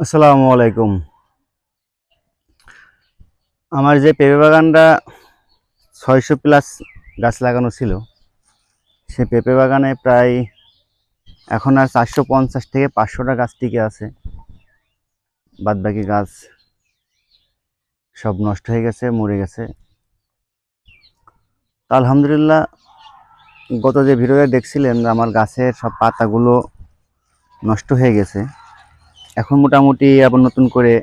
আসসালামু আলাইকুম। আমার যে পেঁপে বাগানটা ৬০০ প্লাস গাছ লাগানো ছিল, সে পেঁপে বাগানে প্রায় এখন আর ৪৫০ থেকে ৫০০টা গাছ টিকে আছে। বাদবাকি গাছ সব নষ্ট হয়ে গেছে, মরে গেছে। তা আলহামদুলিল্লাহ, গত যে ভিডিওতে দেখছিলেন আমার গাছের সব পাতাগুলো নষ্ট হয়ে গেছে। এখন মোটামুটি আবার নতুন করে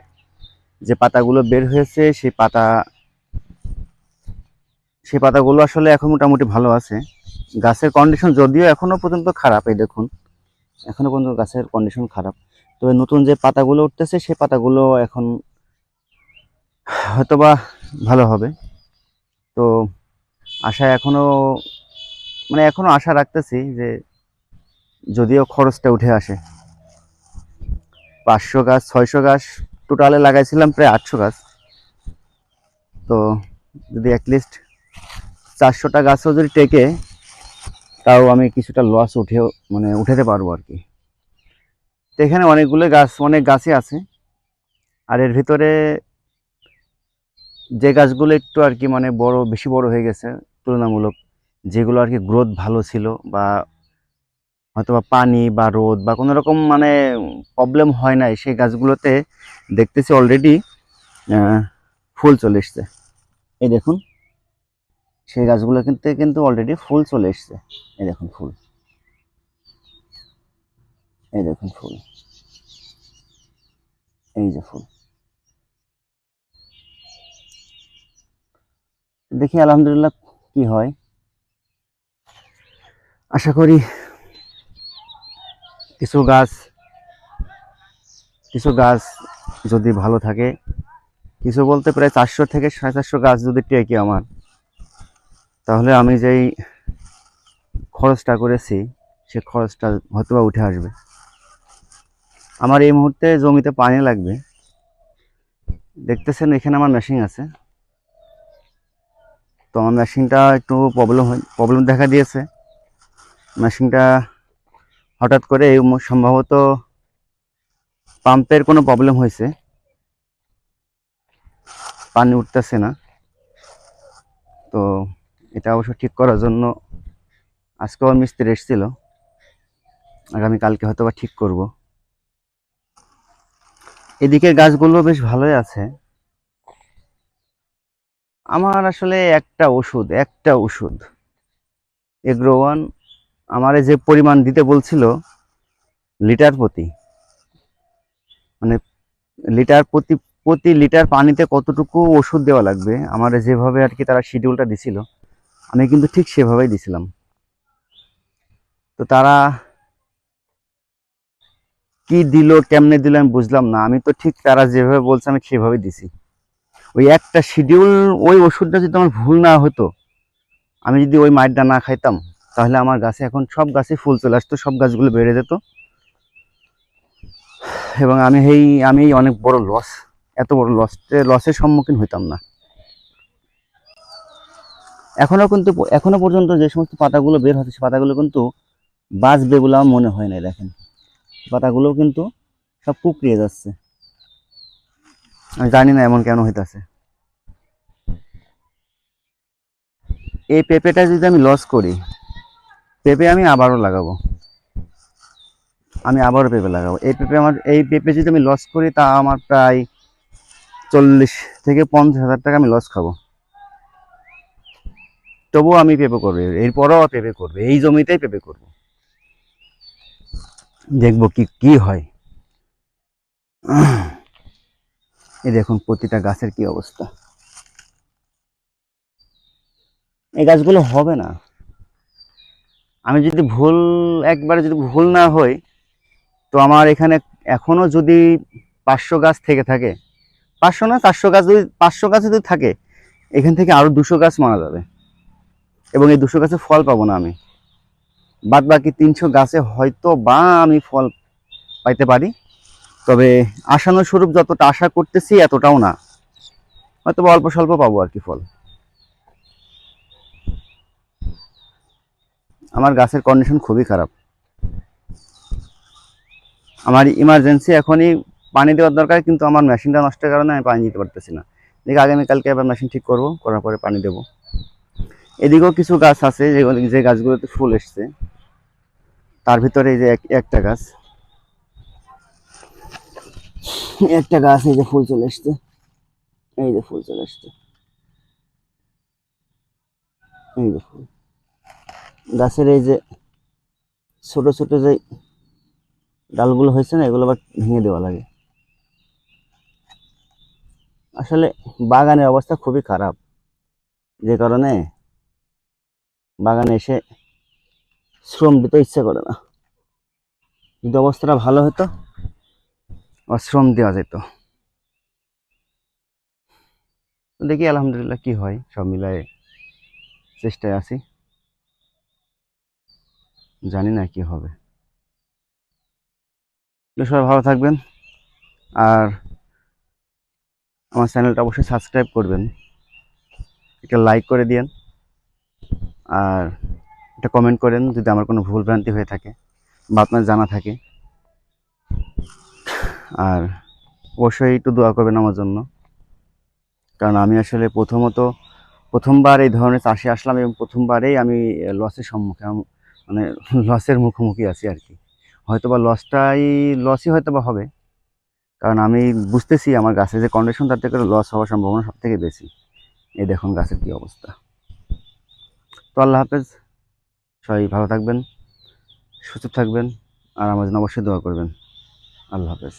যে পাতাগুলো বের হয়েছে সেই পাতাগুলো আসলে এখন মোটামুটি ভালো আছে। গাছের কন্ডিশন যদিও এখনো পর্যন্ত খারাপ, এই দেখুন এখনো পর্যন্ত গাছের কন্ডিশন খারাপ। তবে নতুন যে পাতাগুলো উঠতেছে সেই পাতাগুলো এখন হয়তোবা ভালো হবে। তো আশায় এখনো আশা রাখতেছি যে যদিও খরচটা উঠে আসে। ৫০০ গাছ ৬০০ গাছ টোটালে লাগাইছিলাম, প্রায় ৮০০ গাছ। তো যদি অ্যাটলিস্ট ৪০০টা গাছও যদি টেকে, তাও আমি কিছুটা লস উঠাতে পারবো আর কি। তো এখানে অনেক গাছই আছে। আর এর ভিতরে যে গাছগুলো একটু আর কি বেশি বড় হয়ে গেছে তুলনামূলক, যেগুলো আর কি গ্রোথ ভালো ছিল, বা হয়তোবা পানি বা রোদ বা কোনো রকম প্রবলেম হয় নাই, সেই গাছগুলোতে দেখতেছি অলরেডি ফুল চলে এসছে। এই দেখুন, সেই গাছগুলো কিন্তু অলরেডি ফুল চলে এসছে। এই দেখুন ফুল, এই দেখুন ফুল, এই যে ফুল। দেখি আলহামদুলিল্লাহ কি হয়। আশা করি কিছু গাছ কিছু গাছ যদি ভালো থাকে, কিছু বলতে প্রায় ৪০০ থেকে ৪৫০ গাছ যদি টেকে আমার, তাহলে আমি যেই খরচটা করেছি সে খরচটা হয়তোবা উঠে আসবে। আমার এই মুহূর্তে জমিতে পানি লাগবে। দেখতেছেন এখানে আমার মেশিন আছে। তো আমার মেশিনটা একটু প্রবলেম দেখা দিয়েছে। মেশিনটা হঠাৎ করে সম্ভবত পাম্পের কোনো প্রবলেম হয়েছে, পানি উঠতেছে না। তো এটা অবশ্য ঠিক করার জন্য আজকেও মিস্ত্রি এসেছিল, আগামীকালকে হয়তো বা ঠিক করব। এদিকে গাছগুলো বেশ ভালোই আছে। আমার আসলে একটা ওষুধ এগ্রোওয়ান আমারে যে পরিমাণ দিতে বলছিল লিটার প্রতি, মানে লিটার প্রতি প্রতি লিটার পানিতে কতটুকু ওষুধ দেওয়া লাগবে, আমার যেভাবে আর কি তারা শিডিউলটা দিছিল, আমি কিন্তু ঠিক সেভাবেই দিছিলাম। তো তারা কি দিল কেমনে দিল আমি বুঝলাম না। আমি তো ঠিক তারা যেভাবে বলছে আমি সেভাবেই দিছি। ওই একটা শিডিউল, ওই ওষুধটা যদি আমার ভুল না হতো, আমি যদি ওই মাইটটা না খাইতাম, তাহলে আমার গাছে এখন সব গাছে ফুল চলে আসতো, সব গাছগুলো বেড়ে যেত, এবং আমি অনেক বড় এত বড় লসের সম্মুখীন হইতাম না। এখনো পর্যন্ত যে সমস্ত পাতাগুলো বের হচ্ছে, সে পাতাগুলো কিন্তু বাঁচবে বলে আমার মনে হয় না। দেখেন পাতাগুলো কিন্তু সব কুকড়িয়ে যাচ্ছে। আমি জানি না এমন কেন হইতাছে। এই পেঁপেটা যদি আমি লস করি, পেঁপে আমি আবারও লাগাবো। এই পেঁপে যদি আমি লস করি, তা আমার প্রায় 40 থেকে 50 হাজার টাকা আমি লস খাবো। তবুও আমি পেঁপে করবো, এরপরও পেঁপে করবে, এই জমিতেই পেঁপে করবো। দেখবো কি কি হয়। এই দেখুন প্রতিটা গাছের কি অবস্থা। এই গাছগুলো হবে না। আমি যদি একবারে যদি ভুল না হই, তো আমার এখানে এখনো যদি ৫০০ গাছ থেকে থাকে, ৫০০ না ৪০০ গাছ, যদি ৫০০ গাছ যদি থাকে, এখান থেকে আরো ২০০ গাছ মারা যাবে, এবং এই ২০০ গাছে ফল পাবো না আমি। বাদ বাকি ৩০০ গাছে হয়তো বা আমি ফল পাইতে পারি, তবে আশানুস্বরূপ যতটা আশা করতেছি এতটাও না, হয়তো বা অল্প স্বল্প পাবো আর কি ফল। আমার গাছের কন্ডিশন খুবই খারাপ। আমার ইমার্জেন্সি এখনই পানি দেওয়ার দরকার, কিন্তু আমার মেশিনটা নষ্টের কারণে আমি পানি দিতে পারতেছি না। দেখি আগামীকালকে আবার মেশিন ঠিক করব, করার পরে পানি দেবো। এদিকেও কিছু গাছ আছে যে গাছগুলোতে ফুল এসছে, তার ভিতরে এই যে একটা গাছ, এই যে ফুল চলে এসছে, এই যে ফুল চলে এসছে, এই যে ফুল। গাছের এই যে ছোট ছোট যে ডালগুলো হয়েছে না, এগুলো আবার ভেঙে দেওয়া লাগে। আসলে বাগানের অবস্থা খুবই খারাপ, যে কারণে বাগানে এসে শ্রম দিতে ইচ্ছে করে না। যদি অবস্থাটা ভালো হতো আর শ্রম দেওয়া যেত। তো দেখি আলহামদুলিল্লাহ কি হয়, সব মিলায়ে চেষ্টায় আছি, জানি না কি হবে। তো সবাই ভালো থাকবেন, আর আমার চ্যানেলটা অবশ্যই সাবস্ক্রাইব করবেন, একটা লাইক করে দিয়েন, আর একটা কমেন্ট করেন যদি আমার কোনো ভুল ভ্রান্তি হয়ে থাকে বা আপনার জানা থাকে। আর অবশ্যই একটু দোয়া করবেন আমার জন্য, কারণ আমি আসলে প্রথমবার এই ধরনের চাষে আসলাম, এবং প্রথমবারেই আমি লসের সম্মুখীন, মানে লসের মুখোমুখি আছি আর কি। হয়তোবা লসই হয়তোবা হবে, কারণ আমি বুঝতেছি আমার গাছের যে কন্ডিশন, তার থেকে লস হওয়ার সম্ভাবনা সব থেকে বেশি। এই দেখুন গাছের কি অবস্থা। তো আল্লাহ হাফেজ, সবাই ভালো থাকবেন, সুস্থ থাকবেন, আর আমার জন্য অবশ্যই দোয়া করবেন। আল্লাহ হাফেজ।